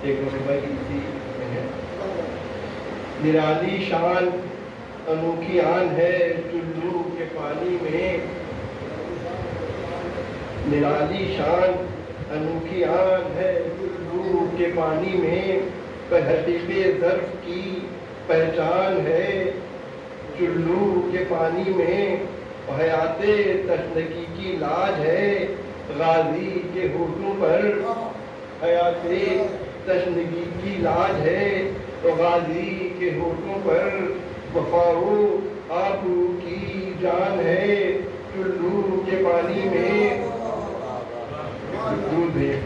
ایک مرتبہ کی اسی میں ہے نرالی شان انوکھی آن ہے چلو کے پانی میں نرالی شان انوکھی آن ہے چلو کے پانی میں حقیق ظرف کی پہچان ہے چلو کے پانی میں حیات تشنگی کی لاج ہے غازی کے ہونٹوں پر حیات تشنگی کی لاج ہے تو غازی کے ہونٹوں پر وفاؤ آبرو کی جان ہے چلو کے پانی میں دودھ ہے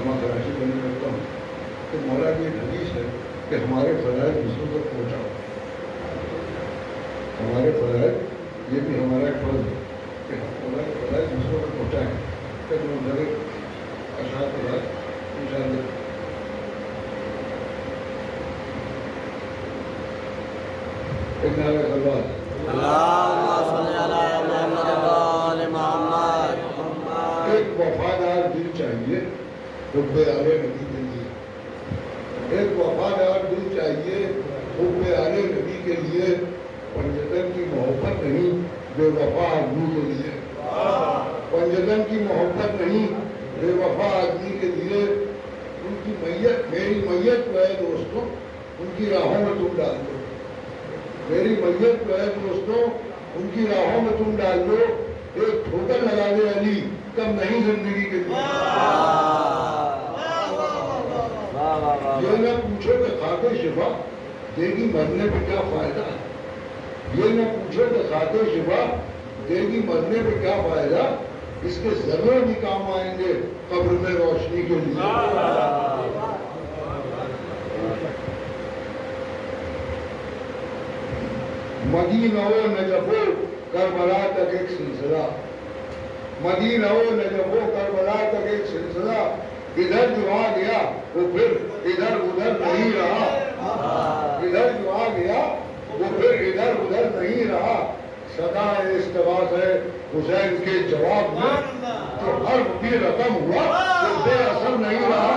کما خراشی کرنے لگتا ہوں کہ مولا کی ایک حدیث ہے کہ ہمارے فرائض دوسروں تک پہنچاؤ. ہمارے فرائض یہ بھی ہمارا ایک فرض ہے کہ مولا کے فرائض دوسروں تک پہنچائیں. کہ جو میرے اشعار کے بعد انشاءاللہ ایک نعرہ سلوات. ایک وفادار دل چاہیے حب آل نبی کے لیے. ایک وفادار دل چاہیے حب آل نبی کے لیے. پنجتن کی محبت نہیں بے وفا آدمی کے لیے. پنجتن کی محبت نہیں بے وفا آدمی کے لیے. ان کی میت میری میت جو ہے دوستوں ان کی راہوں میں تم ڈال دو. میری میت جو ہے دوستوں ان کی راہوں میں تم ڈال دو. ایک ٹھوکر لگا دے علی کم نہیں زندگی کے لیے. یہ نہ پوچھو کہ خاک شفا دے گی مرنے پہ کیا فائدہ. یہ نہ پوچھو کہ خاک شفا دے گی مرنے پہ کیا فائدہ. اس کے ذرے بھی کام آئیں گے قبر میں روشنی کے لیے. مدینہ و نجف و کربلا تک ایک سلسلہ. مدینہ و نجف و کربلا تک ایک سلسلہ. ادھر جو آ گیا وہ پھر ادھر ادھر نہیں رہا. ادھر جو آ گیا وہ پھر ادھر ادھر نہیں رہا. صدا استغاث ہے حسین کے جواب میں جو حرف بھی رقم ہوا وہ بے اثر نہیں رہا.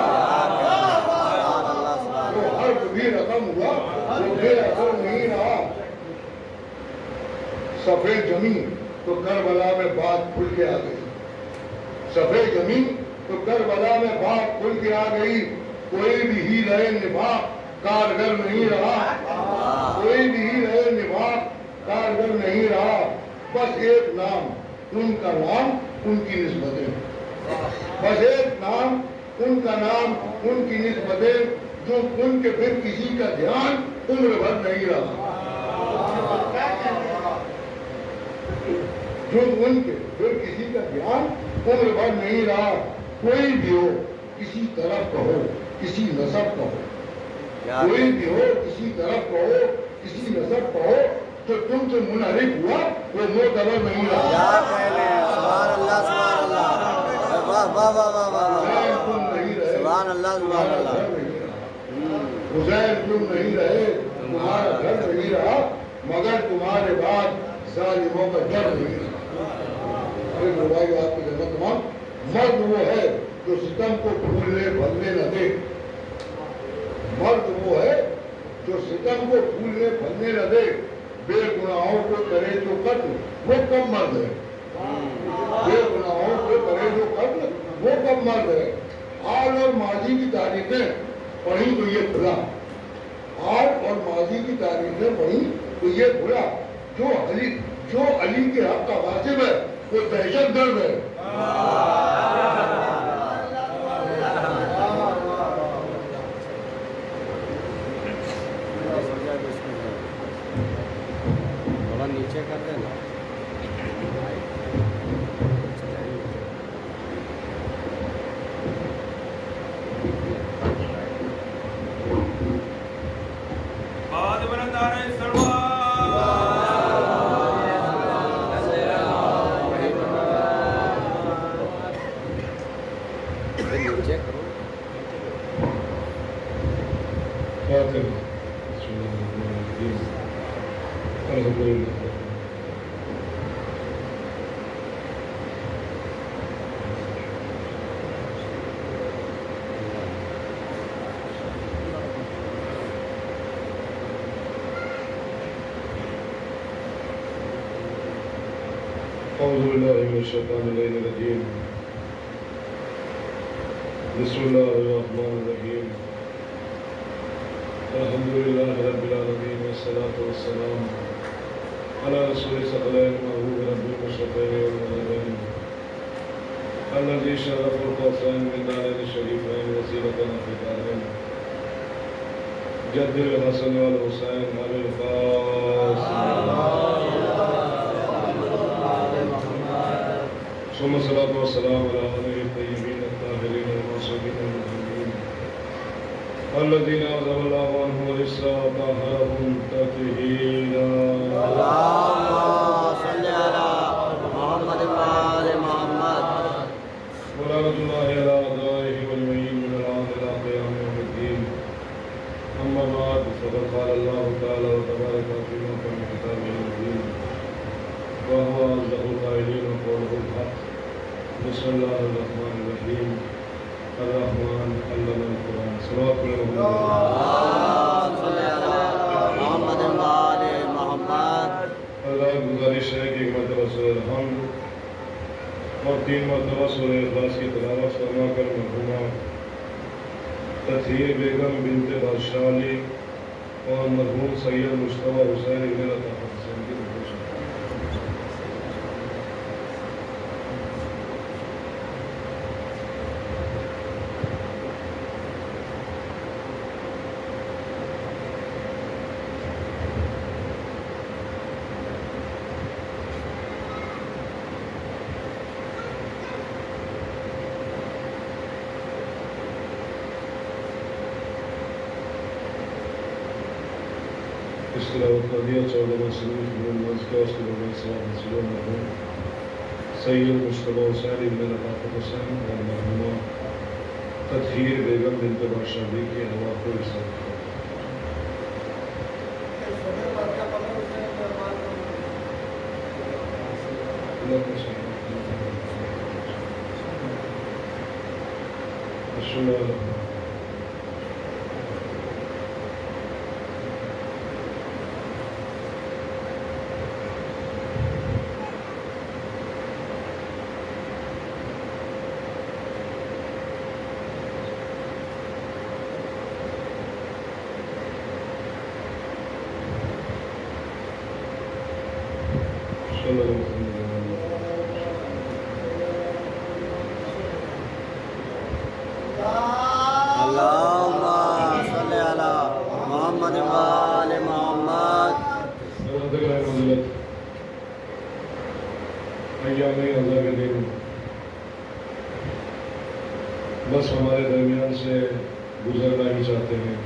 جو حرف بھی رقم ہوا وہ بے اثر نہیں رہا. سفید زمین تو کربلا میں بات کھل کے آ گئی. سفید زمین تو کربلا میں بات کھل کے آ گئی. کوئی بھی ہیلہ نفاق کارگر نہیں رہا. کوئی بھی ہیلہ نفاق کارگر نہیں رہا. بس ایک نام ان کا نام ان کی نسبتیں. بس ایک نام ان کا نام ان کی نسبتیں جو ان کے پھر کسی کا دھیان عمر بھر نہیں رہا. جو ان کے پھر کسی کا دھیان عمر بھر نہیں رہا. کوئی بھی ہو کسی طرف کا ہو کسی نسب کا ہو. کوئی بھی ہو کسی طرف کا ہو کسی نسب کا ہو جو تم سے منحرف ہوا وہ معتبر نہیں رہا. سبحان اللہ سبحان اللہ. واہ واہ واہ واہ واہ. تم نہیں رہے سبحان اللہ سبحان اللہ. حسین تم نہیں رہے تمہارا گھر نہیں رہا مگر تمہارے بعد ظالموں کا ڈر نہیں رہا. ایک روائی آپ کی جنت تمام. مرد وہ ہے جو ستم کو پھولنے پھلنے نہ دے. مرد وہ ہے جو ستم کو پھولنے پھلنے نہ دے. بے گناہوں کو کرے جو قتل وہ کم مرد ہے. بے گناہوں کو کرے جو قتل وہ کم مرد ہے. حال اور ماضی کی تاریخیں پڑھی تو یہ کھلا. حال اور ماضی کی تاریخیں پڑھی تو یہ کھلا. جو علی کے حق کا واجب ہے وہ دہشت گرد ہے. تھوڑا نیچے کر دینا. أعوذ بالله من الشيطان الرجيم. بسم الله الرحمن الرحيم. الحمد لله رب العالمين والصلاة والسلام على رسول ثقلين محبوب رب المشرقين والمغربين الذي شرف القوسين من دارين الشريفين وسيلتنا في الدارين جد الحسن والحسين على القاسم ثم الصلاة والسلام على آله الطيبين الطاهرين المعصومين الذين أنزل الله عنهم الرجس وطهرهم تطهيرا. اللهم صل على محمد وآل محمد. ولعنة الله على أعدائه والمعين من الآن إلى قيام يوم الدين. أما بعد فقد قال الله تعالى وتبارك في محكم كتابه المبين وهو أصدق القائلين وقوله الحق. بسم الله الرحمن الرحيم. الرحمن علم القرآن. صلوات اللهم صل على محمد وآل محمد. اللہ گزارش ہے کہ ایک مرتبہ سورہ الحمد اور 3 مرتبہ سورہ اخلاص کی تلاوت فرما کر مرحومہ تطہیر بیگم بنت بادشاہ علی اور مرحوم سید مشتبہ حسین ابن لطیف حسین کی درخواست ہے. اس تلاوت کا دیا 14 مسلم فنون کا اس کے بعد سوال مسلم مرحوم سید مشتبہ حسین ابن لطیف حسین اور مرحومہ تطہیر بیگم بنت بادشاہ علی کے ہوا کو رسالت ہے. اللهم صل على محمد وآل محمد. ایام عزا کے دن بس ہمارے درمیان سے گزرنا ہی چاہتے ہیں.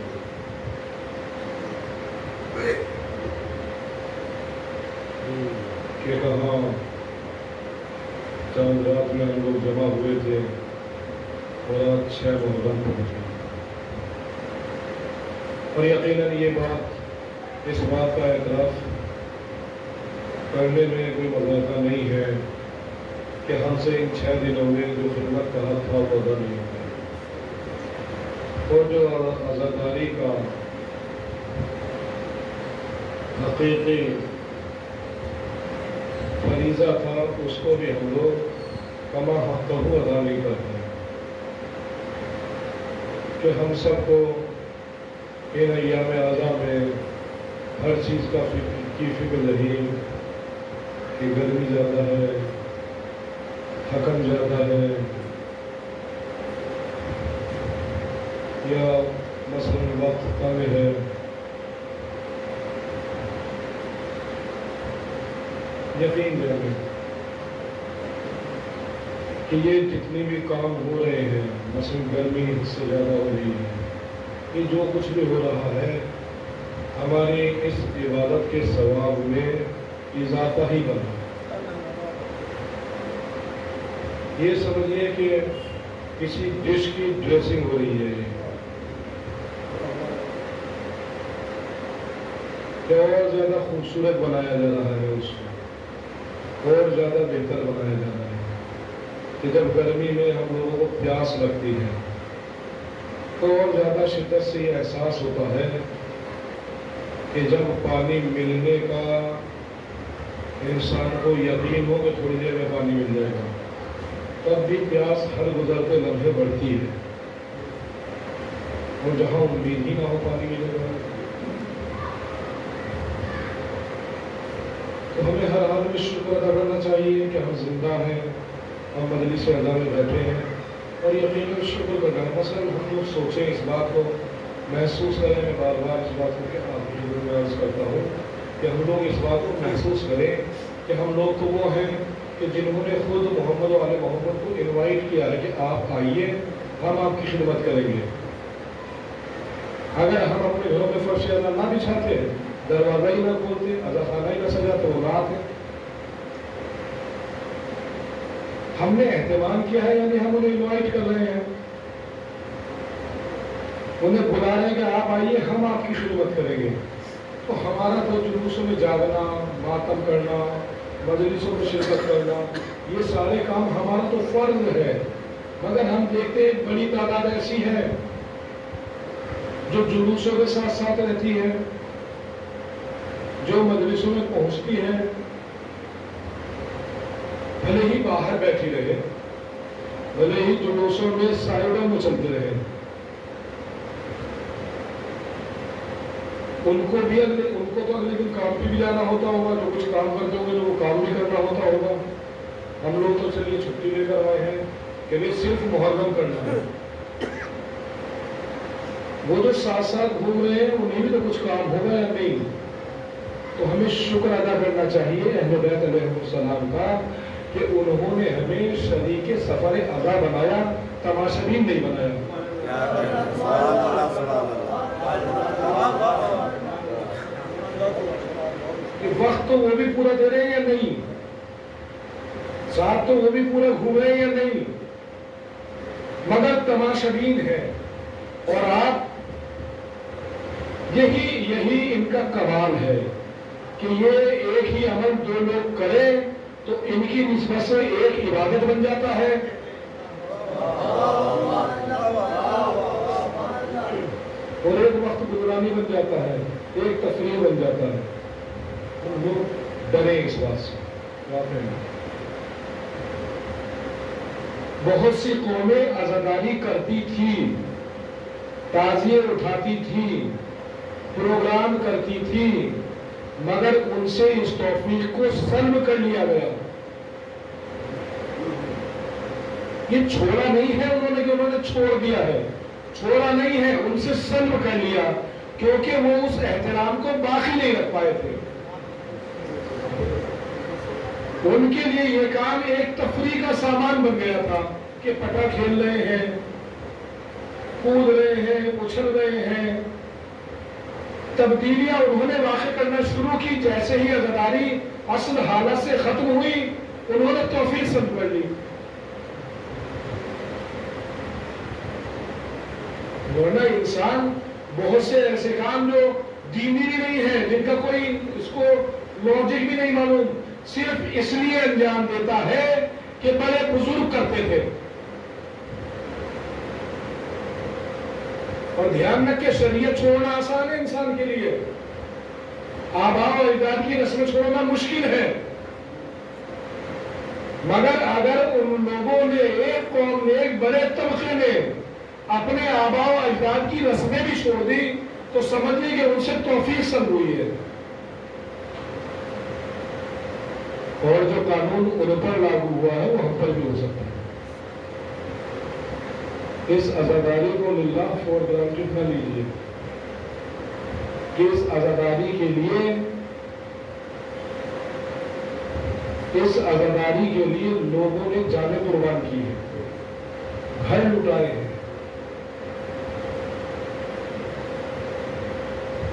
کہ کہاں چاند رات میں ہم لوگ جمع ہوئے تھے اور آج 6 محرم پہنچے. اور یقیناً یہ بات اس بات کا اعتراف کرنے میں کوئی مذاقہ نہیں ہے کہ ہم سے ان 6 دنوں میں جو خدمت کا حق تھا وہ ادا نہیں ہوا اور جو عزاداری کا حقیقی فریضہ تھا اس کو بھی ہم لوگ کما حق ادا نہیں کرتے. کہ ہم سب کو ان ایام اعزا میں ہر چیز کی فکر رہی کہ گرمی زیادہ ہے، تھکن زیادہ ہے، یا مثلاً وقت تنگ ہے. یقین جانیں کہ یہ جتنی بھی کام ہو رہے ہیں، مثلاً گرمی اس سے زیادہ ہو رہی ہے، یہ جو کچھ بھی ہو رہا ہے ہماری اس عبادت کے ثواب میں اضافہ ہی کر رہا ہے. یہ سمجھیے کہ کسی ڈش کی ڈریسنگ ہو رہی ہے کہ اور زیادہ خوبصورت بنایا جا رہا ہے، اس کو اور زیادہ بہتر بنایا جا رہا ہے. کہ جب گرمی میں ہم لوگوں کو پیاس لگتی ہے تو اور زیادہ شدت سے یہ احساس ہوتا ہے کہ جب پانی ملنے کا انسان کو یقین ہو کہ تھوڑی دیر میں پانی مل جائے گا، تب بھی پیاس ہر گزرتے لمحے بڑھتی ہے. اور جہاں امید ہی نہ ہو پانی ملے گا تو ہمیں ہر حال میں شکر ادا کرنا چاہیے کہ ہم زندہ ہیں، ہم مجلس اعزا میں بیٹھے ہیں اور یقیناً شکر کرنا ہے. مثلاً ہم لوگ سوچیں، اس بات کو محسوس کریں. میں بار بار اس بات کو کہ آپ کی ضرور میں عرض کرتا ہوں کہ ہم لوگ اس بات کو محسوس کریں کہ ہم لوگ تو وہ ہیں کہ جنہوں نے خود محمد و آل محمد کو انوائٹ کیا ہے کہ آپ آئیے، ہم آپ کی خدمت کریں گے. اگر ہم اپنے گھروں میں فرش ازا نہ بچھاتے، دروازہ ہی نہ کھولتے، ازا خانہ ہی نہ سجاتے، وہ رات ہے. ہم نے اہتمام کیا ہے یعنی ہم انہیں انوائٹ کر رہے ہیں، انہیں بلا رہے ہیں کہ آپ آئیے، ہم آپ کی خدمت کریں گے. تو ہمارا تو جلوسوں میں جاگنا، ماتم کرنا، مجلسوں میں شرکت کرنا، یہ سارے کام ہمارا تو فرض ہے. مگر ہم دیکھتے ہیں بڑی تعداد ایسی ہے جو جلوسوں کے ساتھ ساتھ رہتی ہے، جو مجلسوں میں پہنچتی ہے، بھلے ہی باہر بیٹھی رہے، بھلے ہی جلوسوں میں سائڈوں میں چلتے رہے، ان کو تو اگلے دن کام پہ بھی جانا ہوتا ہوگا، جو کچھ کام کرتے ہوں گے وہ کام بھی کرنا ہوتا ہوگا. ہم لوگ تو چلیے چھٹی لے کر آئے ہیں کہ بھی صرف محرم کرنا ہے. وہ جو ساتھ ساتھ گھوم رہے ہیں انہیں بھی تو کچھ کام ہوگا یا نہیں. تو ہمیں شکر ادا کرنا چاہیے اہل بیت علیہ السلام کا کہ انہوں نے ہمیں شریک سفر ادا بنایا، تماشبین نہیں بنایا. کہ وقت تو وہ بھی پورا دے رہے ہیں یا نہیں، ساتھ تو وہ بھی پورا گھوم رہے ہیں یا نہیں، مگر تماشبین ہے. اور آپ یہی ان کا کمال ہے کہ یہ ایک ہی عمل دو لوگ کریں تو ان کی نسبت سے ایک عبادت بن جاتا ہے. اور ایک وقت گزرانی بن جاتا ہے، ایک تفریح بن جاتا ہے. ہم لوگ ڈرے اس بات سے. بہت سی قومیں عزاداری کرتی تھی، تعزیے اٹھاتی تھی، پروگرام کرتی تھی، مگر ان سے اس توفیق کو سلب کر لیا گیا. یہ چھوڑا نہیں ہے انہوں نے کہ انہوں نے چھوڑ دیا ہے، چھوڑا نہیں ہے، ان سے سلب کر لیا، کیونکہ وہ اس احترام کو باقی نہیں رکھ پائے تھے. ان کے لیے یہ کام ایک تفریح کا سامان بن گیا تھا کہ پٹا کھیل رہے ہیں، کود رہے ہیں، اچھل رہے ہیں. تبدیلیاں انہوں نے واقع کرنا شروع کی. جیسے ہی عزاداری اصل حالت سے ختم ہوئی انہوں نے توفیق سلب کر لی. ورنہ انسان بہت سے ایسے کام جو دینی بھی نہیں ہے، جن کا کوئی اس کو لاجک بھی نہیں معلوم، صرف اس لیے انجام دیتا ہے کہ بڑے بزرگ کرتے تھے. اور دھیان رکھ کے شریعت چھوڑنا آسان ہے انسان کے لیے، آباء و اجداد کی رسمیں چھوڑنا مشکل ہے. مگر اگر ان لوگوں نے، ایک قوم نے، ایک بڑے طبقے نے اپنے آباء و اجداد کی رسمیں بھی چھوڑ دی تو سمجھیں کہ ان سے توفیق سلب ہوئی ہے. اور جو قانون ان پر لاگو ہوا ہے وہ ہم پر بھی ہو سکتا ہے. اس عزاداری کو للہ فور گرانٹڈ نہ لیجیے کہ اس عزاداری کے لیے، اس عزاداری کے لیے لوگوں نے جانیں قربان کی ہے، گھر لٹائے ہیں،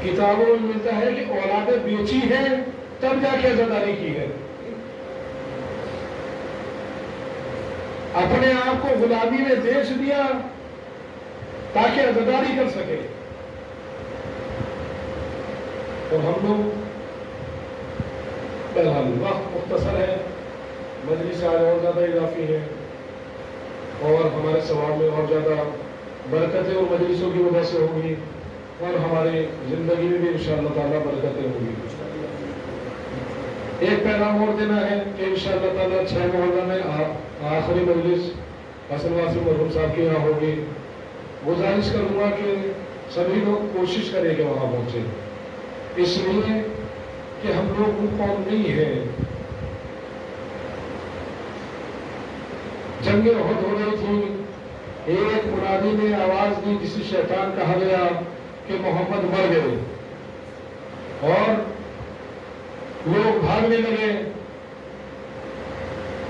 کتابوں میں ملتا ہے کہ اولادیں بیچی ہیں تب جا کے عزاداری کی ہے. اپنے آپ کو غلامی میں بیچ دیا تاکہ عزاداری کر سکے. اور ہم لوگ بہرحال وقت مختصر ہے، مجلس آج اور زیادہ اضافی ہے اور ہمارے ثواب میں اور زیادہ برکتیں اور مجلسوں کی وجہ سے ہوگی، اور ہماری زندگی میں بھی انشاءاللہ تعالیٰ برکتیں ہوگی. ایک پیغام اور دینا ہے کہ انشاءاللہ تعالیٰ 6 محرم میں آخری مجلس حسن واسم مرحوم صاحب کے یہاں ہوگی. گزارش کروں گا کہ سبھی لوگ کوشش کریں کہ وہاں پہنچے، اس لیے کہ ہم لوگ وہ قوم نہیں ہیں. جنگ احد ہو رہی تھی، ایک منادی نے آواز دی جسے شیطان کہا گیا کہ محمد مر گئے، اور لوگ بھاگنے لگے.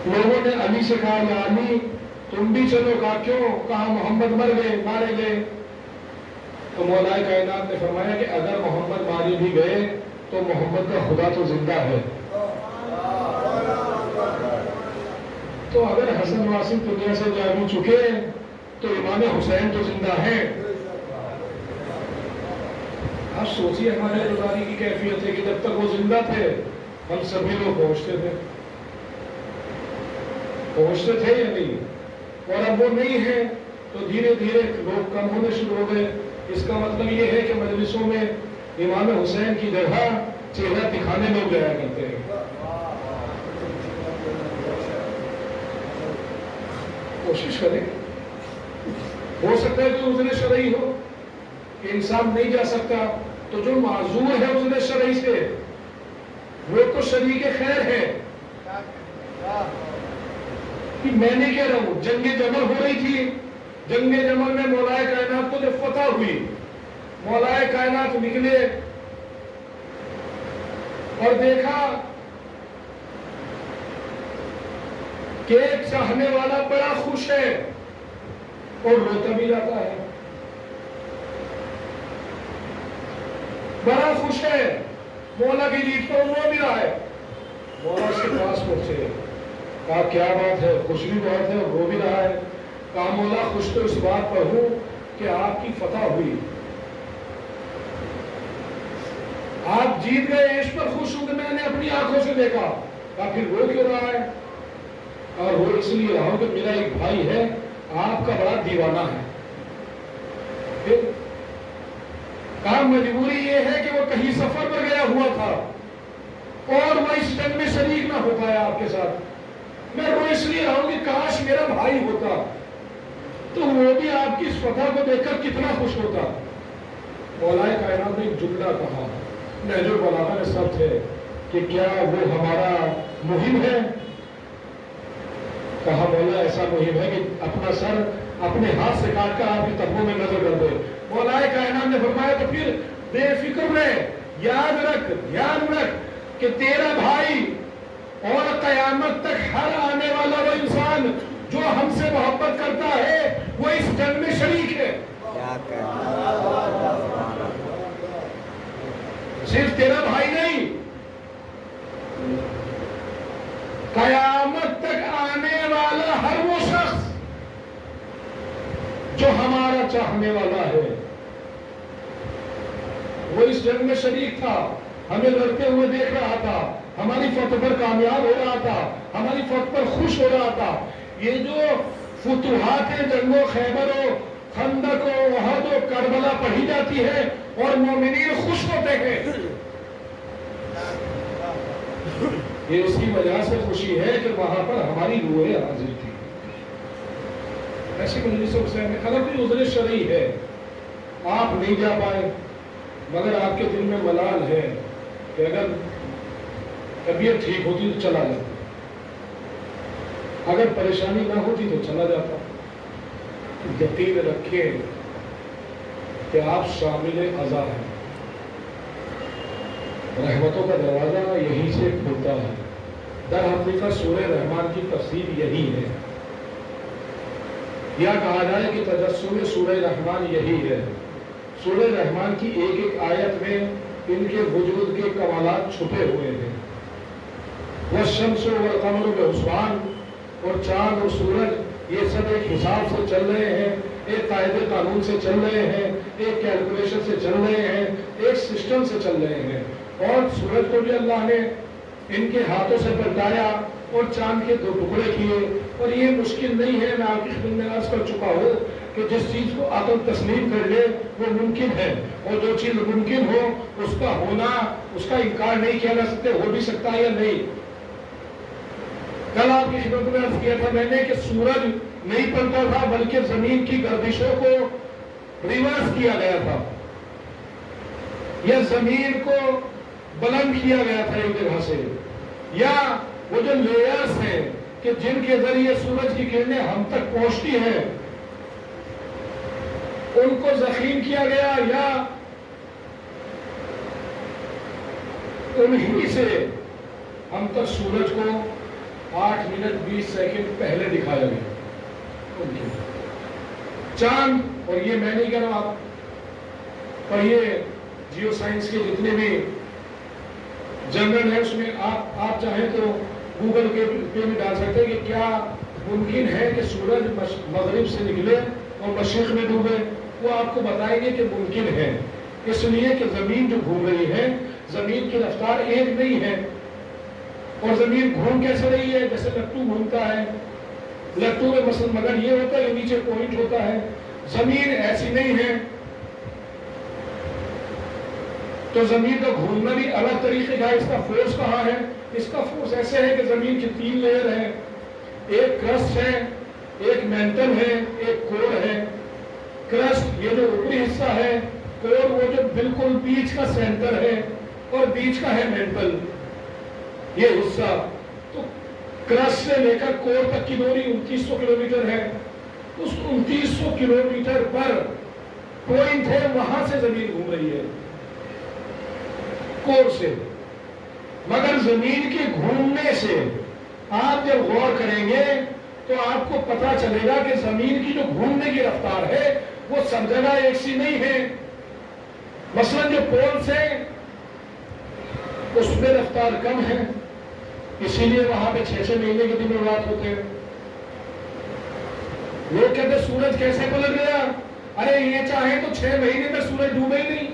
لوگوں نے علی سے کہا یا علی تم بھی چلو. کہا کیوں؟ کہا محمد مر گئے، مارے گئے. تو مولا کائنات نے فرمایا کہ اگر محمد مارے بھی گئے تو محمد کا خدا تو زندہ ہے. تو اگر حسن واسم دنیا سے جا بھی چکے تو امام حسین تو زندہ ہیں. آپ سوچئے ہمارے روزاری کی کیفیت ہے کہ جب تک وہ زندہ تھے ہم سبھی لوگ پہنچتے تھے یا نہیں؟ اور اب وہ نہیں ہے تو دھیرے دھیرے لوگ کم ہونے شروع ہو گئے. اس کا مطلب یہ ہے کہ مجلسوں میں امام حسین کی جگہ چہرہ دکھانے لوگ جایا کرتے ہیں. کوشش کریں. ہو سکتا ہے کہ عذر شرعی ہو کہ انسان نہیں جا سکتا، تو جو معذور ہے عذر شرعی سے وہ تو شریک خیر ہے. کہ میں نے کہہ رہا ہوں جنگ جمل ہو رہی تھی، جنگ جمل میں مولا کائنات کو جب فتح ہوئی، مولا کائنات نکلے اور دیکھا کہ ایک چاہنے والا بڑا خوش ہے اور روتا بھی جاتا ہے. بڑا خوش ہے، مولا کی جیت پر رو بھی رہا ہے. مولا اس کے پاس پہنچے، کہا کیا بات ہے؟ خوش بھی بہت ہے اور رو بھی رہا ہے. کہا مولا خوش تو اس بات پر ہوں کہ آپ کی فتح ہوئی، آپ جیت گئے. اس پر خوش ہوں کہ میں نے اپنی آنکھوں سے دیکھا. کہا پھر رو کیوں رہا ہے؟ اور وہ اس لیے رہا ہوں کہ میرا ایک بھائی ہے آپ کا بڑا دیوانہ ہے. پھر کہا مجبوری یہ ہے کہ وہ کہیں سفر پر گیا ہوا تھا اور وہ اس جنگ میں شریک نہ ہو پایا آپ کے ساتھ. میں رو اس لیے رہا ہوں کہ کاش میرا بھائی ہوتا تو وہ بھی آپ کی اس فتح کو دیکھ کر کتنا خوش ہوتا. مولا کائنات نے ایک جملہ کہا، نہج البلاغہ میں سب تھے کہ کیا وہ ہمارا مہم ہے؟ کہا مولا ایسا مہم ہے کہ اپنا سر اپنے ہاتھ سے کاٹ کر آپ کے تخموں میں نظر کر دے. مولا کائنات نے فرمایا تو پھر بے فکر رہے، یاد رکھ، دھیان رکھ کہ تیرا بھائی اور قیامت تک ہر آنے والا وہ انسان جو ہم سے محبت کرتا ہے وہ اس جنگ میں شریک ہے. صرف تیرا بھائی نہیں، قیامت تک آنے والا ہر وہ شخص جو ہمارا چاہنے والا ہے وہ اس جنگ میں شریک تھا. ہمیں لڑتے ہوئے دیکھ رہا تھا، ہماری فتح پر کامیاب ہو رہا تھا، ہماری فتح پر خوش ہو رہا تھا. یہ جو فتوحات جنگ و خیبر و خندق و احد و کربلا پڑھی جاتی ہے اور مومنین خوش ہوتے ہیں، یہ اس کی وجہ سے خوشی ہے کہ وہاں پر ہماری روحیں حاضر تھی. ایسی مجلس حسین میں اگر کوئی عذر شرعی ہے، آپ نہیں جا پائے مگر آپ کے دل میں ملال ہے کہ اگر طبیعت ٹھیک ہوتی تو چلا جاتا، اگر پریشانی نہ ہوتی تو چلا جاتا. یقین رکھیں کہ آپ شامل عزا ہیں. رحمتوں کا دروازہ یہیں سے کھلتا ہے. در حقیقت سورہ رحمان کی تفسیر یہی ہے، یا کہا جائے کہ تجسم سورہ رحمان یہی ہے. سورہ رحمان کی ایک ایک آیت میں ان کے وجود کے کمالات چھپے ہوئے ہیں. والشمس والقمر بحسبان، اور چاند اور سورج یہ سب ایک حساب سے چل رہے ہیں، ایک قاعدے قانون سے چل رہے ہیں، ایک کیلکولیشن سے چل رہے ہیں، ایک سسٹم سے چل رہے ہیں. اور سورج کو بھی اللہ نے ان کے ہاتھوں سے پلٹایا اور چاند کے 2 ٹکڑے کیے. اور یہ مشکل نہیں ہے، میں آپ کی خدمت میں عرض کر چکا ہوں کہ جس چیز کو عقل تسلیم کر لے وہ ممکن ہے، اور جو چیز ممکن ہو اس کا ہونا، اس کا انکار نہیں کیا جا سکتے. ہو بھی سکتا ہے یا نہیں. کل آپ کی خدمت میں عرض کیا تھا میں نے کہ سورج نہیں پلٹا تھا بلکہ زمین کی گردشوں کو ریورس کیا گیا تھا، یا زمین کو بلند کیا گیا تھا ایک جگہ سے، یا وہ جو لیئرز ہیں کہ جن کے ذریعے سورج کی کرنیں ہم تک پہنچتی ہیں ان کو ضخیم کیا گیا، یا انہی سے ہم تک سورج کو 8 منٹ 20 سیکنڈ پہلے دکھایا گیا. چاند، اور یہ میں نہیں کہہ رہا اور یہ جیو سائنس کے جتنے بھی جنرل ہے اس میں آپ چاہیں تو گوگل پہ بھی ڈال سکتے ہیں کہ کیا ممکن ہے کہ سورج مغرب سے نکلے اور مشرق میں ڈوبے. وہ آپ کو بتائیں گے کہ ممکن ہے، اس لیے کہ زمین جو گھوم رہی ہے زمین کی رفتار ایک نہیں ہے. اور زمین گھوم کیسے رہی ہے؟ جیسے لٹو گھومتا ہے. لٹو میں مثلا مگر یہ ہوتا ہے کہ نیچے پوائنٹ ہوتا ہے. زمین ایسی نہیں ہے. تو زمین کا گھومنا بھی الگ طریقے کا ہے. اس کا فورس کہاں ہے؟ اس کا فورس ایسے ہے کہ زمین کی 3 لیئر ہیں. ایک کرسٹ ہے، ایک مینٹل ہے، ایک کور ہے. کرسٹ یہ جو اوپری حصہ ہے، کور وہ جو بالکل بیچ کا سینٹر ہے، اور بیچ کا ہے مینٹل یہ حصہ. تو کرسٹ سے لے کر کور تک کی دوری 2900 کلومیٹر ہے. اس 2900 کلومیٹر پر پوائنٹ ہے، وہاں سے زمین گھوم رہی ہے کور سے. مگر زمین کے گھومنے سے آپ جب غور کریں گے تو آپ کو پتا چلے گا کہ زمین کی جو گھومنے کی رفتار ہے وہ سب جگہ ایک سی نہیں ہے. مثلا جو پولز ہیں اس میں رفتار کم ہے، اسی لیے وہاں پہ 6 مہینے کے دن رات ہوتے ہیں. لوگ کہتے ہیں سورج کیسے پلٹ گیا؟ ارے یہ چاہیں تو 6 مہینے میں سورج ڈوبے ہی نہیں.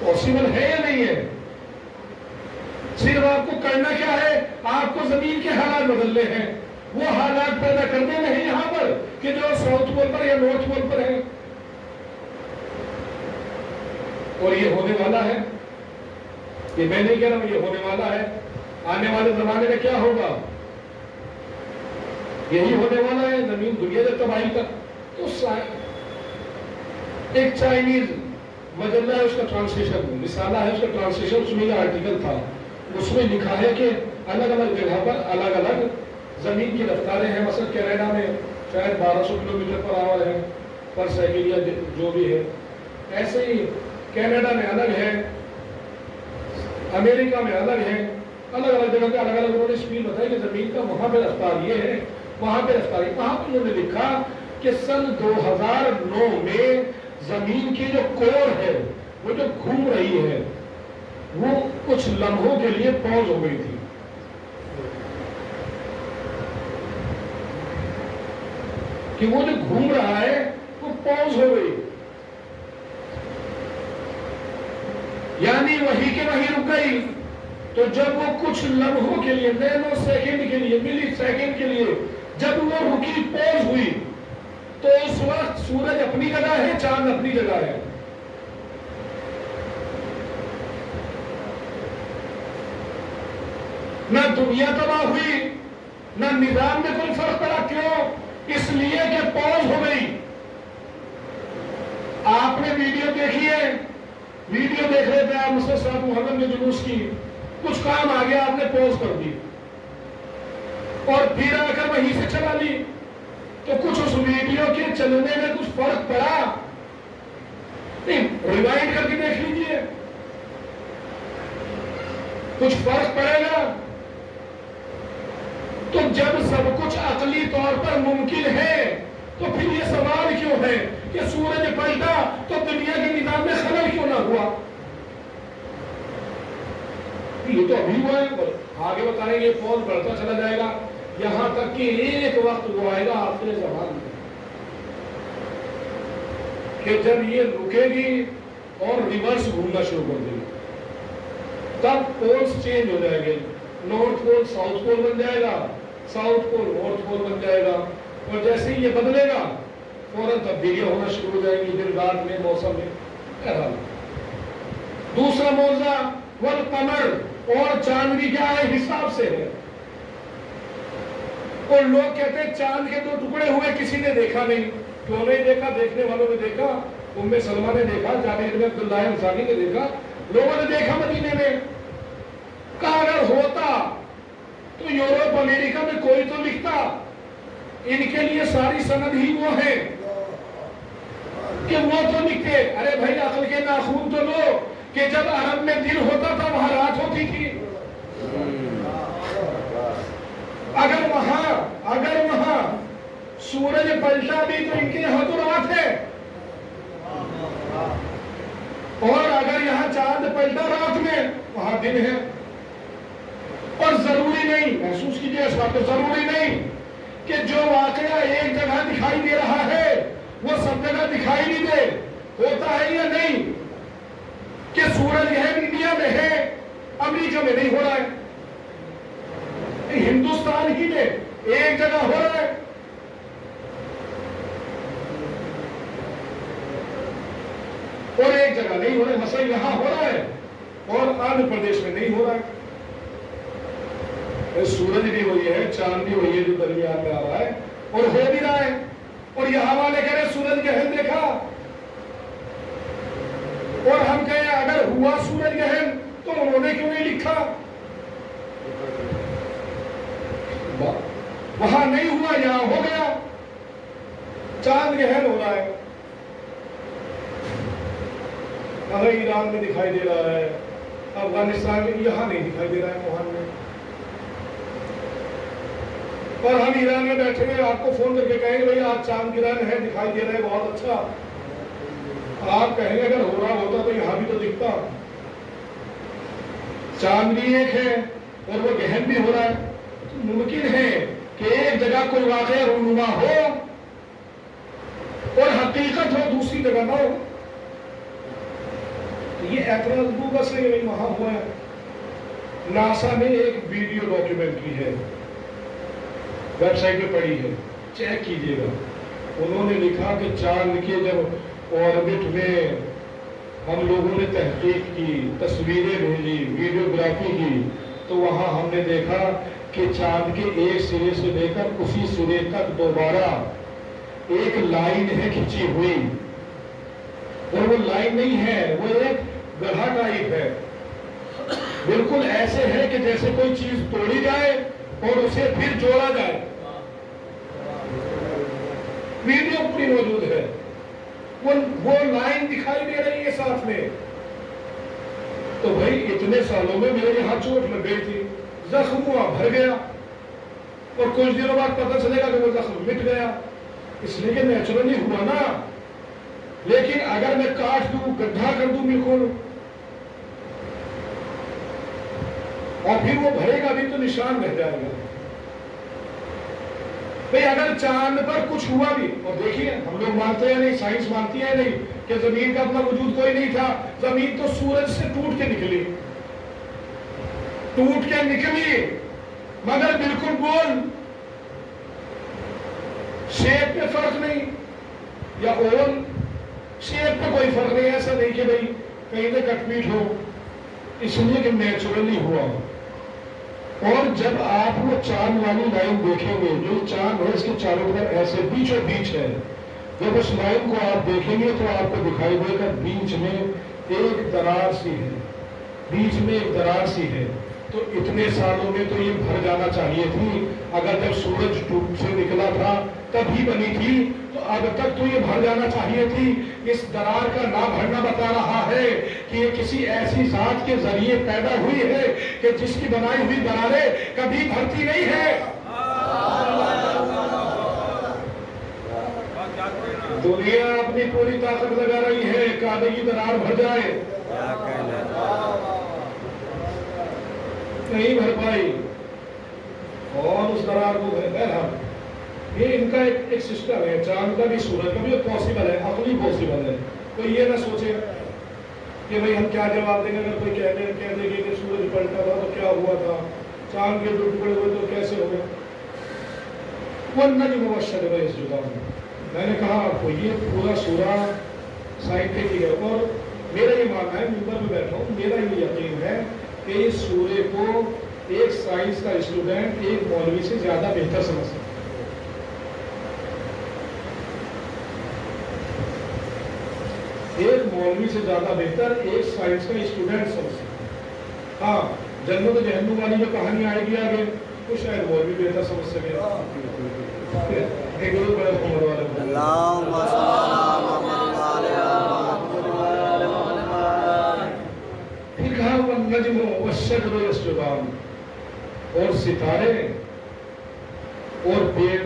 پاسبل ہے یا نہیں ہے؟ صرف آپ کو کرنا کیا ہے؟ آپ کو زمین کے حالات بدلنے ہیں. وہ حالات پیدا کرنے نہیں یہاں پر کہ جو ساؤتھ پول پر یا نارتھ پول پر ہے. اور یہ ہونے والا ہے، یہ میں نہیں کہہ رہا ہوں، یہ ہونے والا ہے. آنے والے زمانے میں کیا ہوگا؟ یہی ہونے والا ہے. زمین دنیا سے تباہی کا. تو ایک چائنیز مجلہ ہے، اس کا ٹرانسلیشن رسالہ ہے، اس کا ٹرانسلیشن اس میں یہ آرٹیکل تھا. اس میں لکھا ہے کہ الگ الگ جگہ پر الگ الگ زمین کی رفتاریں ہیں. مثلا کینیڈا میں شاید 1200 کلومیٹر پر آور ہے پر سیکنڈ یا جو بھی ہے. ایسے ہی کینیڈا میں الگ ہے، امریکہ میں الگ ہے. الگ الگ جگہ پہ الگ الگ انہوں نے اسپیڈ بتائی کہ زمین کا وہاں پہ رفتار یہ ہے، وہاں پہ رفتار یہ. وہاں پہ انہوں نے لکھا کہ سن 2009 میں زمین کی جو کور ہے وہ جو گھوم رہی ہے وہ کچھ لمحوں کے لیے پوز ہو گئی تھی. کہ وہ جو گھوم رہا ہے وہ پوز ہو گئی، یعنی وہی کے وہی رک گئی. تو جب وہ کچھ لمحوں کے لیے، نینو سیکنڈ کے لیے، ملی سیکنڈ کے لیے جب وہ رکی، پوز ہوئی، تو اس وقت سورج اپنی جگہ ہے، چاند اپنی جگہ ہے. نہ دنیا تباہ ہوئی، نہ نظام میں کوئی فرق پڑا. کیوں؟ اس لیے کہ پوز ہو گئی. آپ نے ویڈیو دیکھی ہے، ویڈیو دیکھ رہے تھے آپ مسجد صاحب محرم کے جلوس کی، کچھ کام آ گیا آپ نے پوز کر دی اور پھر آ کر وہیں سے چلا لی. تو کچھ اس ویڈیو کے چلنے میں کچھ فرق پڑا نہیں؟ ریوائنڈ کر کے دیکھ لیجیے، کچھ فرق پڑے گا. تو جب سب کچھ عقلی طور پر ممکن ہے تو پھر یہ سوال کیوں ہے کہ سورج پلٹا تو دنیا کے نظام میں خلل کیوں نہ ہوا؟ یہ تو ابھی ہوا ہے، آگے بتائیں گے پوز بڑھتا چلا جائے گا یہاں تک کہ ایک وقت وہ آئے گا آخر زمان میں کہ جب یہ رکے گی اور ریورس گھومنا شروع کر دے گی. تب پولز چینج ہو جائے گے. نارتھ پول ساؤتھ پول بن جائے گا، ساؤتھ پول نارتھ پول بن جائے گا. اور جیسے ہی یہ بدلے گا فوراً تبدیلیاں ہونا شروع ہو جائیں گی، دن رات میں، موسم میں. دوسرا موضوع والقمر، اور چاند بھی کیا ہے؟ حساب سے ہے. اور لوگ کہتے ہیں چاند کے 2 ٹکڑے ہوئے، کسی نے دیکھا نہیں. کیوں نہیں دیکھا؟ دیکھنے والوں نے دیکھا. ام سلمہ نے دیکھا، جابر بن عبداللہ انصاری نے دیکھا، لوگوں نے دیکھا مدینے میں. کہا اگر ہوتا تو یورپ امریکہ میں کوئی تو لکھتا. ان کے لیے ساری سند ہی وہ ہے کہ وہ تو لکھتے. ارے بھائی عقل کے ناخون تو لو کہ جب عرب میں دن ہوتا تھا وہاں رات ہوتی تھی. اگر وہاں سورج پلٹا بھی تو ان کے یہاں تو رات ہے. الٹا رات میں وہاں دن ہے. اور ضروری نہیں، محسوس کیجیے اس بات کو، ضروری نہیں کہ جو واقعہ ایک جگہ دکھائی دے رہا ہے وہ سب جگہ دکھائی نہیں دے. ہوتا ہے یا نہیں کہ سورج گرہن انڈیا میں ہے، امریکہ میں نہیں ہو رہا ہے، ہندوستان ہی میں ایک جگہ ہو رہا ہے. اور ایک جگہ نہیں ہو رہا ہے، مثلا یہاں ہو رہا ہے اور آندھر پردیش میں نہیں ہو رہا ہے. سورج بھی وہی ہے، چاند بھی وہی ہے جو درمیان میں آ رہا ہے اور ہو بھی رہا ہے. اور یہاں والے کہہ رہے سورج گرہن دیکھا، اور ہم کہیں اگر ہوا سورج گرہن تو انہوں نے کیوں نہیں لکھا؟ وہاں نہیں ہوا، یہاں ہو گیا. چاند گرہن ہو رہا ہے، اگر ایران میں دکھائی دے رہا ہے، افغانستان میں، یہاں نہیں دکھائی دے رہا ہے وہاں میں. اور ہم ایران میں بیٹھے ہوئے آپ کو فون کر کے کہیں گے بھائی آج چاند گرہن ہے، دکھائی دے رہا ہے، بہت اچھا. آپ کہیں گے اگر ہو رہا ہوتا تو یہاں بھی تو دکھتا. چاند بھی ایک ہے اور وہ گرہن بھی ہو رہا ہے. ممکن ہے کہ ایک جگہ کوئی واقعہ رونما ہو اور حقیقت ہو دوسری جگہ نہ ہو. یہ اعتراض بس ہے کہ وہاں ہوا ہے. ناسا نے ایک ویڈیو ڈاکیومنٹری ہے، ویب سائٹ پہ پڑی ہے، چیک کیجئے گا. انہوں نے لکھا کہ چاند کے جب آربٹ میں ہم لوگوں نے تحقیق کی، تصویریں بھیجی، ویڈیوگرافی کی، تو وہاں ہم نے دیکھا کہ چاند کے ایک سرے سے لے کر اسی سرے تک دوبارہ ایک لائن ہے کھینچی ہوئی. اور وہ لائن نہیں ہے، وہ ایک گڑھا ٹائپ ہے. بالکل ایسے ہے کہ جیسے کوئی چیز توڑی جائے اور اسے پھر جوڑا جائے. ویڈیو پوری موجود ہے، وہ لائن دکھائی دے رہی ہے ساتھ میں. تو بھائی اتنے سالوں میں میرے یہاں چوٹ لگ گئی تھی، زخم ہوا، بھر گیا، اور کچھ دنوں بعد پتہ چلے گا کہ وہ زخم مٹ گیا، اس لیے کہ نیچرلی ہوا نا. لیکن اگر میں کاٹ دوں، گڈھا کر دوں بالکل، اور پھر وہ بھرے گا بھی تو نشان رہ جائے گا. بھئی اگر چاند پر کچھ ہوا بھی، اور دیکھیے ہم لوگ مانتے ہیں نہیں، سائنس مانتی ہے نہیں کہ زمین کا اپنا وجود کوئی نہیں تھا. زمین تو سورج سے ٹوٹ کے نکلی، مگر بالکل گول، شیپ میں فرق نہیں، یا اوول شیپ میں کوئی فرق نہیں. ایسا نہیں کہ بھئی کہیں سے کٹ پیٹ ہو، اس لیے کہ نیچرلی ہوا. اور جب آپ وہ چاند والی لائن دیکھیں گے، جو چاند ہے اس کے چاروں طرف ایسے بیچوں بیچ ہے، جب اس لائن کو آپ دیکھیں گے تو آپ کو دکھائی دے گا بیچ میں ایک درار سی ہے، بیچ میں ایک درار سی ہے. تو اتنے سالوں میں تو یہ بھر جانا چاہیے تھی. اگر جب سورج ٹوٹ سے نکلا تھا تب ہی بنی تھی تو اب تک تو یہ بھر جانا چاہیے تھی. اس درار کا نہ بھرنا بتا رہا ہے کہ یہ کسی ایسی ذات کے ذریعے پیدا ہوئی ہے کہ جس کی بنائی ہوئی دراریں کبھی بھرتی نہیں ہے. دنیا اپنی پوری طاقت لگا رہی ہے کعبے کی درار بھر جائے، نہیں بھر پائی، اور اس درار کو بہرحال یہ ان کا ایک سسٹم ہے. چاند کا بھی سورج کا بھی پاسبل ہے، عقلی پاسبل ہے. کوئی یہ نہ سوچے کہ بھئی ہم کیا جواب دیں گے اگر کوئی کہہ دے گی کہ سورج پلٹا تھا تو کیا ہوا تھا، چاند کے دو ٹکڑے ہوئے تو کیسے ہوئے. وَالنَّجْمُ وَالشَّجَرُ يَسْجُدَانِ. میں نے کہا آپ کو یہ پورا سورہ سائنٹیفک ہے، اور میرا یہ ماننا ہے، منبر میں بیٹھا ہوں، میرا یہ یقین ہے کہ اس سورے کو ایک سائنس کا اسٹوڈنٹ ایک مولوی سے زیادہ بہتر سمجھ سکتا ہے. ایک مولوی سے زیادہ بہتر ایک سائنس کا اسٹوڈنٹ سمجھ سکتا ہے. ہاں جنت و جہنم والی جو کہانی آئے گی آگے وہ شاید مولوی بہتر سمجھ سکے. پھر کہا وَالنَّجْمُ وَالشَّجَرُ يَسْجُدَانِ، اور ستارے اور پیڑ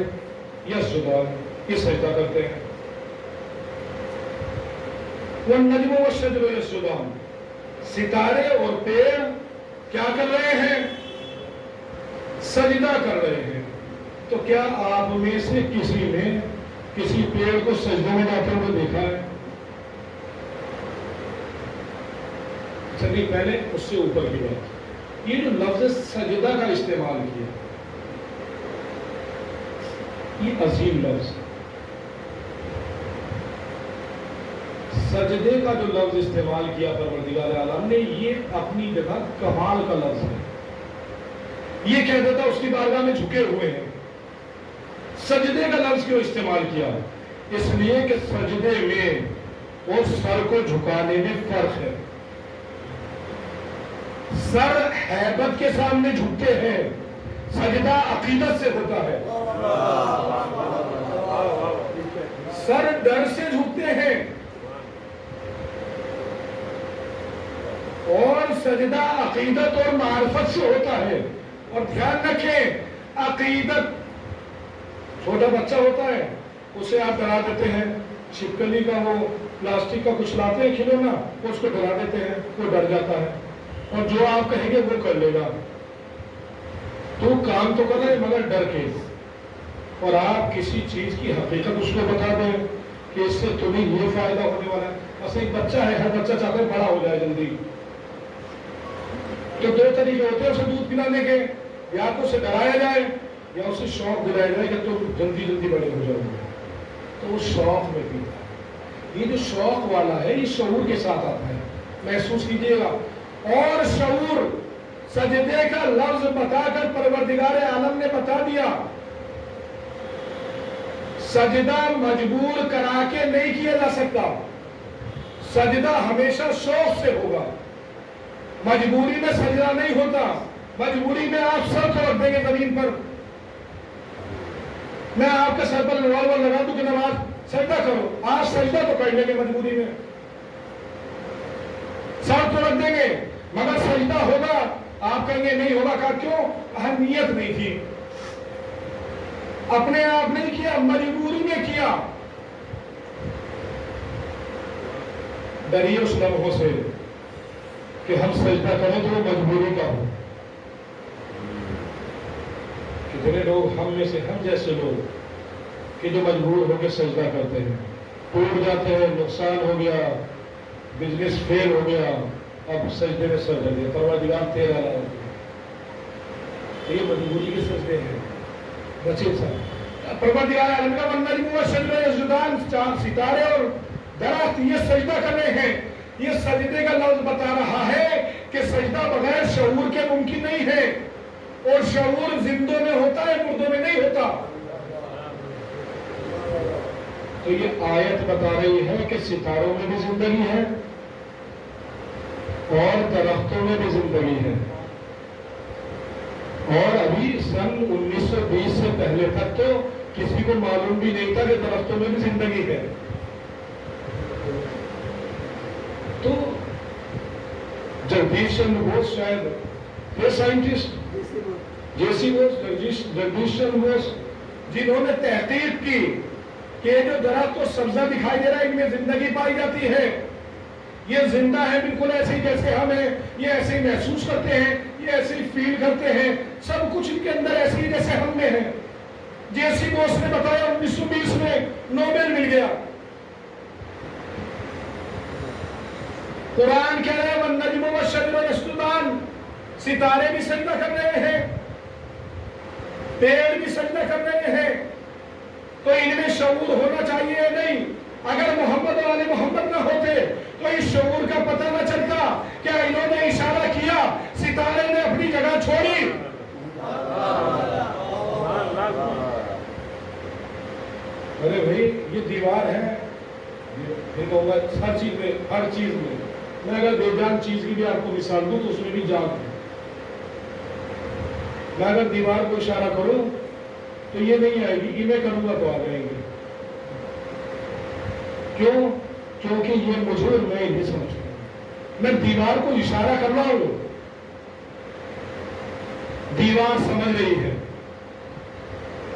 یسجدان یہ سجدہ کرتے ہیں. وَالنَّجْمُ وَالشَّجَرُ يَسْجُدَانِ. ستارے اور پیڑ کیا کر رہے ہیں؟ سجدہ کر رہے ہیں. تو کیا آپ میں سے کسی نے کسی پیڑ کو سجدہ میں جاتے ہوئے دیکھا ہے؟ چلیے پہلے اس سے اوپر کی بات. یہ جو لفظ سجدہ کا استعمال کیا، یہ عظیم لفظ. سجدے کا جو لفظ استعمال کیا پروردگار عالم نے، یہ اپنی جگہ کمال کا لفظ ہے. یہ کہہ دیتا اس کی بارگاہ میں جھکے ہوئے ہیں. سجدے کا لفظ کیوں استعمال کیا؟ اس لیے کہ سجدے میں اور سر کو جھکانے میں فرق ہے. سر ہیبت کے سامنے جھکتے ہیں، سجدہ عقیدت سے ہوتا ہے. سر ڈر سے جھکتے ہیں اور سجدہ عقیدت اور معرفت سے ہوتا ہے. اور دھیان رکھیں، عقیدت، چھوٹا بچہ ہوتا ہے اسے آپ ڈرا دیتے ہیں، چھپکلی کا وہ پلاسٹک کا کچھ لاتے ہیں کھلونا، اس کو ڈرا دیتے ہیں، وہ ڈر جاتا ہے اور جو آپ کہیں گے وہ کر لے گا. تو کام تو کر رہے مگر ڈر کے. اور آپ کسی چیز کی حقیقت اس کو بتا دیں کہ اس سے تمہیں یہ فائدہ ہونے والا ہے. اصل ایک بچہ ہے، ہر بچہ چاہتا ہے بڑا ہو جائے جلدی. تو دو طریقے ہوتے ہیں اسے دودھ پلانے کے، یا تو اسے ڈرایا جائے یا اسے شوق دلایا جائے کہ تم جلدی جلدی بڑے ہو جاؤ گے. تو وہ شوق میں پیتا ہے. یہ جو شوق والا ہے یہ شعور کے ساتھ آتا ہے، محسوس کیجئے گا. اور شعور سجدے کا لفظ بتا کر پروردگار عالم نے بتا دیا سجدہ مجبور کرا کے نہیں کیا جا سکتا. سجدہ ہمیشہ شوق سے ہوگا. مجبوری میں سجدہ نہیں ہوتا. مجبوری میں آپ سر کو رکھ دیں گے زمین پر، میں آپ کے سر پر ریوالور لگا دوں کہ نماز سجدہ کرو، آج سجدہ تو کر لیں گے مجبوری میں، سر تو رکھ دیں گے. مگر سجدہ ہوگا آپ کہیں گے نہیں ہوگا. کہا کیوں؟ اہمیت نہیں تھی، اپنے آپ نہیں کیا، مجبوری میں کیا. ڈریے اس لمحوں سے کہ ہم سجدہ کریں تو وہ مجبوری کا ہو. کتنے لوگ ہم میں سے، ہم جیسے لوگ کہ جو مجبور ہو کے سجدہ کرتے ہیں، ٹوٹ جاتے ہیں، نقصان ہو گیا، بزنس فیل ہو گیا، اب سجدے میں سر کر دیا، پروردگار تیرا لاؤ. یہ مجبوری کے سجدے ہیں. بچے سر پروردگار عالم کا والنجم والشجر یسجدان، چاند ستارے اور درخت یہ سجدہ کر رہے ہیں. یہ سجدے کا لفظ بتا رہا ہے کہ سجدہ بغیر شعور کے ممکن نہیں ہے. اور شعور زندوں میں ہوتا ہے، مردوں میں نہیں ہوتا. تو یہ آیت بتا رہی ہے کہ ستاروں میں بھی زندگی ہے اور درختوں میں بھی زندگی ہے. اور ابھی سن 1920 سے پہلے تک تو کسی کو معلوم بھی نہیں تھا کہ درختوں میں بھی زندگی ہے. تو جگدیش چندر بوس شاید یہ سائنٹسٹ جیسی بوس، جگدیش چندر بوس، جنہوں نے تحقیق کی کہ جو درخت کو سبزہ دکھائی دے رہا ہے ان میں زندگی پائی جاتی ہے، یہ زندہ ہے بالکل ایسے ہی جیسے ہم ہیں، یہ ایسے ہی محسوس کرتے ہیں، یہ ایسے ہی فیل کرتے ہیں، سب کچھ ان کے اندر ایسے ہی جیسے ہم میں ہے. جیسی بوس نے بتایا 1920 میں نوبل مل گیا. قرآن کہہ رہے ہیں والنجم والشجر یسجدان، ستارے بھی سجدہ کر رہے ہیں، پیڑ بھی سجدہ کر رہے ہیں. تو ان میں شعور ہونا چاہیے یا نہیں؟ اگر محمد اور آل محمد نہ ہوتے تو اس شعور کا پتہ نہ چلتا. کیا انہوں نے اشارہ کیا، ستارے نے اپنی جگہ چھوڑی. ارے بھائی یہ دیوار ہے، ہر چیز میں، ہر چیز میں. میں اگر بے جان چیز کی بھی آپ کو مثال دوں تو اس میں بھی جان ہے. میں اگر دیوار کو اشارہ کروں تو یہ نہیں آئے گی، میں کروں گا تو آ جائیں گے. کیوں؟ کیونکہ یہ مجھے اور میں نہیں سمجھتا. میں دیوار کو اشارہ کر رہا ہوں، دیوار سمجھ رہی ہے،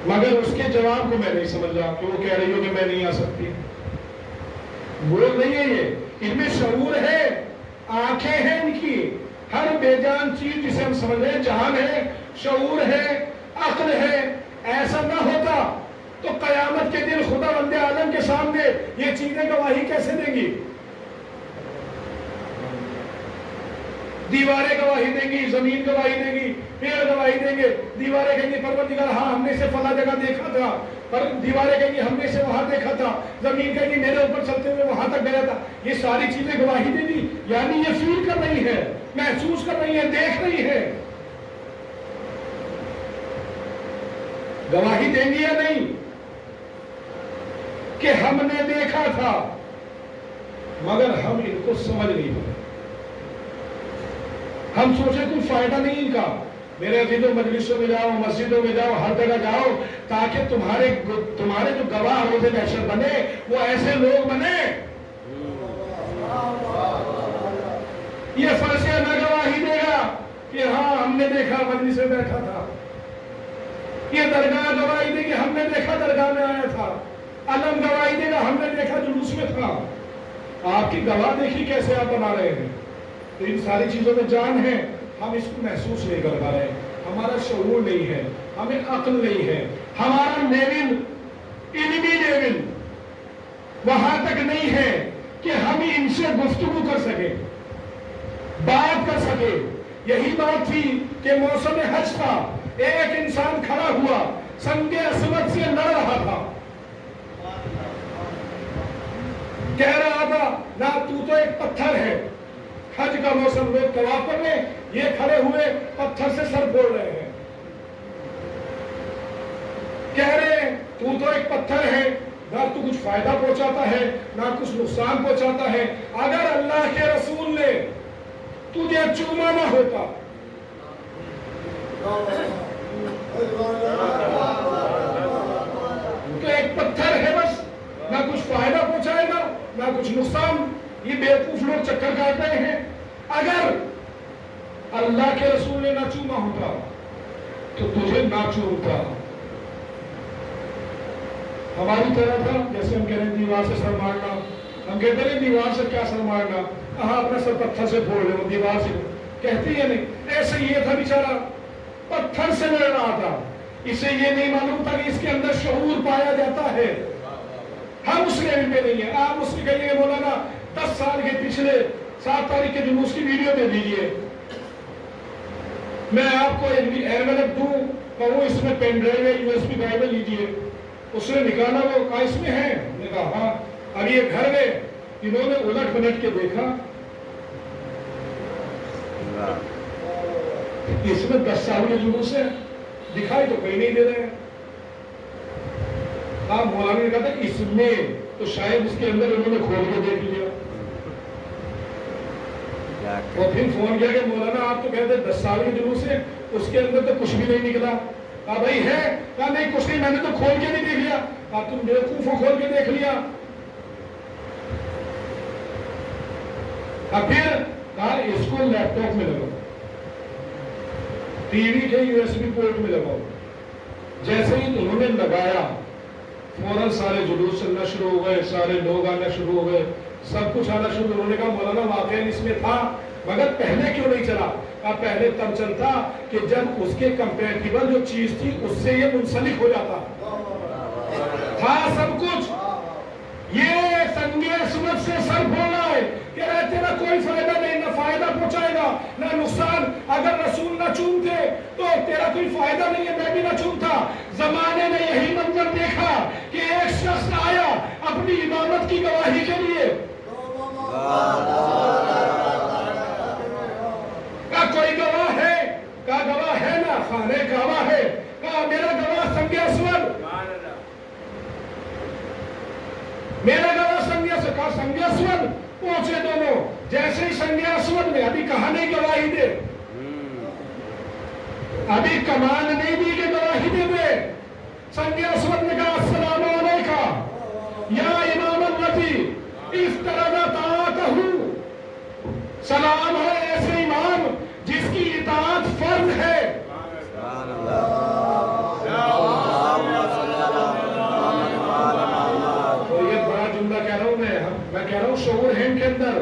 مگر اس کے جواب کو میں نہیں سمجھ رہا کہ وہ کہہ رہی ہو کہ میں نہیں آ سکتی. وہ نہیں ہے، یہ ان میں شعور ہے آنکھیں ہیں ان کی، ہر بے جان چیز جسے ہم سمجھ رہے ہیں جہان ہے، شعور ہے، عقل ہے. ایسا نہ ہوتا تو قیامت کے دن خدا بند عالم کے سامنے یہ چیزیں گواہی کیسے دیں گی؟ دیواریں گواہی دیں گی، زمین گواہی دے گی، پیڑ گواہی دیں گے. دیواریں کہیں گی پروردگار ہاں ہم نے اسے فلاں جگہ دیکھا تھا، پر دیواریں کہیں گی ہم نے اسے وہاں دیکھا تھا، زمین کہیں گی میرے اوپر چلتے ہوئے وہاں تک گیا تھا. یہ ساری چیزیں گواہی دیں گی، یعنی یہ فیل کر رہی ہے، محسوس کر رہی ہے، دیکھ رہی ہے. گواہی دیں گی یا نہیں کہ ہم نے دیکھا تھا، مگر ہم ان کو سمجھ نہیں پائے. ہم سوچے کوئی فائدہ نہیں ان کا. میرے عزیزوں مجلسوں میں جاؤ، مسجدوں میں جاؤ، ہر جگہ جاؤ تاکہ تمہارے جو گواہ روز محشر بنے وہ ایسے لوگ بنے. یہ فرشتہ نہ گواہی دے گا کہ ہاں ہم نے دیکھا مجلس میں بیٹھا تھا. یہ درگاہ گواہی دے گی ہم نے دیکھا درگاہ میں آیا تھا. علم گواہی دے گا ہم نے دیکھا جلوس میں تھا. آپ کی گواہ دیکھی کیسے آپ بنا رہے ہیں؟ تو ان ساری چیزوں میں جان ہے، ہم اس کو محسوس نہیں کر پا رہے. ہمارا شعور نہیں ہے، ہمیں عقل نہیں ہے، ہمارا لیول، علمی لیول وہاں تک نہیں ہے کہ ہم ان سے گفتگو کر سکیں، بات کر سکیں. یہی بات تھی کہ موسم حج تھا، ایک انسان کھڑا ہوا سنگ اسود سے لڑ رہا تھا، کہہ رہا تھا نہ تو ایک پتھر ہے. حج کا موسم، لوگ طواف کر رہے، یہ کھڑے ہوئے پتھر سے سر پھوڑ رہے ہیں، کہہ رہے تو ایک پتھر ہے، نہ تو کچھ فائدہ پہنچاتا ہے نہ کچھ نقصان پہنچاتا ہے. اگر اللہ کے رسول نے تجھے چوما نہ ہوتا تو ایک پتھر ہے بس، نہ کچھ فائدہ پہنچائے گا نہ کچھ نقصان. یہ بیوقوف لوگ چکر کاٹ رہے ہیں. اگر اللہ کے رسول نے نہ چوما ہوتا تو تجھے نہ چومتا. ہماری طرح تھا جیسے ہم کہہ رہے ہیں دیوار سے سر مارنا، ہم کہتے ہیں دیوار سے کیا سر مارنا، کہاں اپنا سر پتھر سے پھوڑ لے، دیوار سے کہتے ہیں نہیں. ایسے یہ تھا بیچارہ پتھر سے لڑ رہا تھا. اسے یہ نہیں معلوم تھا کہ اس کے اندر شعور پایا جاتا ہے. ہم اس لیول پہ نہیں ہیں. آپ اس سے کہیے مولانا 10 سال کے پچھلے 7 تاریخ کے جلوس کی ویڈیو دے دیجیے، میں آپ کو ایرویلپ دوں، کہوں اس میں پین ڈرائیو ہے، USB ڈرائیو لیجیے. اس نے نکالا، وہ کہا اس میں ہے، نے کہا ہاں. اب یہ گھر میں انہوں نے الٹ پلٹ کے دیکھا، اس میں 10 سال کے جلوس ہے، دکھائی تو کہیں نہیں دے رہے ہیں. آپ مولانا نے کہا تھا اس میں تو شاید اس کے اندر انہوں نے کھول کے دیکھ لیا. اور پھر فون کیا کہ مولانا آپ تو کہتے 10 سال کے جلوس ہے، اس کے اندر تو کچھ بھی نہیں نکلا. کہا بھائی ہے؟ کہا نہیں کچھ نہیں، میں نے تو کھول کے نہیں دیکھ لیا. کہا تم بیوقوف ہو، کھول کے دیکھ لیا. پھر کہا اس کو لیپ ٹاپ میں لگاؤ، ٹی وی کے USB پورٹ میں لگاؤ. جیسے ہی انہوں نے لگایا فوراً سارے جلوس چلنا شروع ہو گئے، سارے لوگ آنا شروع ہو گئے، سب کچھ آنا شروع. انہوں نے کہا مولانا واقعی اس میں تھا، مگر پہلے کیوں نہیں چلا؟ کہا پہلے تب چلتا کہ جب اس کے کمپیٹیبل جو چیز تھی اس سے یہ منسلک ہو جاتا. تھا سب کچھ، یہ سنگ اسود سے سر پھوڑنا ہے کہ تیرا کوئی فائدہ نہیں، نہ فائدہ پہنچائے گا نہ نقصان. اگر رسول نہ چومتے تو تیرا کوئی فائدہ نہیں ہے، میں بھی نہ چومتا. زمانے نے یہی منظر دیکھا کہ ایک شخص آیا اپنی امامت کی گواہی کے لیے. کہا کوئی گواہ ہے؟ کہا گواہ ہے نا، خانہ کعبہ ہے. کہا میرا گواہ سنگ اسود، میرا گواہ سنگ اسود. کہا سنگ اسود. پہنچے دونوں، جیسے ہی سنگ اسود نے ابھی کہا نہیں گواہی دے، ابھی کمال نہیں دی کہ گواہی دے دے. سنگ اسود نے کہا السلام علیکم یا امام الذی افترض طاعتہ. سلام ہے ایسے امام جس کی اطاعت فرض ہے. تو یہ بڑا جملہ کہہ رہا ہوں میں کہہ رہا ہوں شعور ہے ان کے اندر.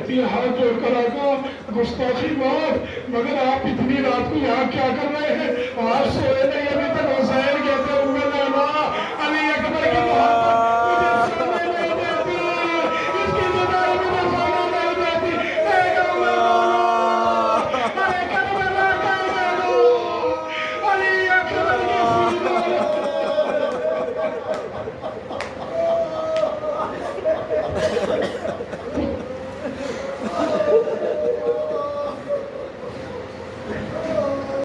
کہتی ہے ہاتھ جوڑ کر آقا گستاخی معاف، مگر آپ اتنی رات کو یہاں کیا کر رہے ہیں؟ آپ سوئے نہیں ابھی تک؟ حسین کہتے ہیں علی اکبر کی محبت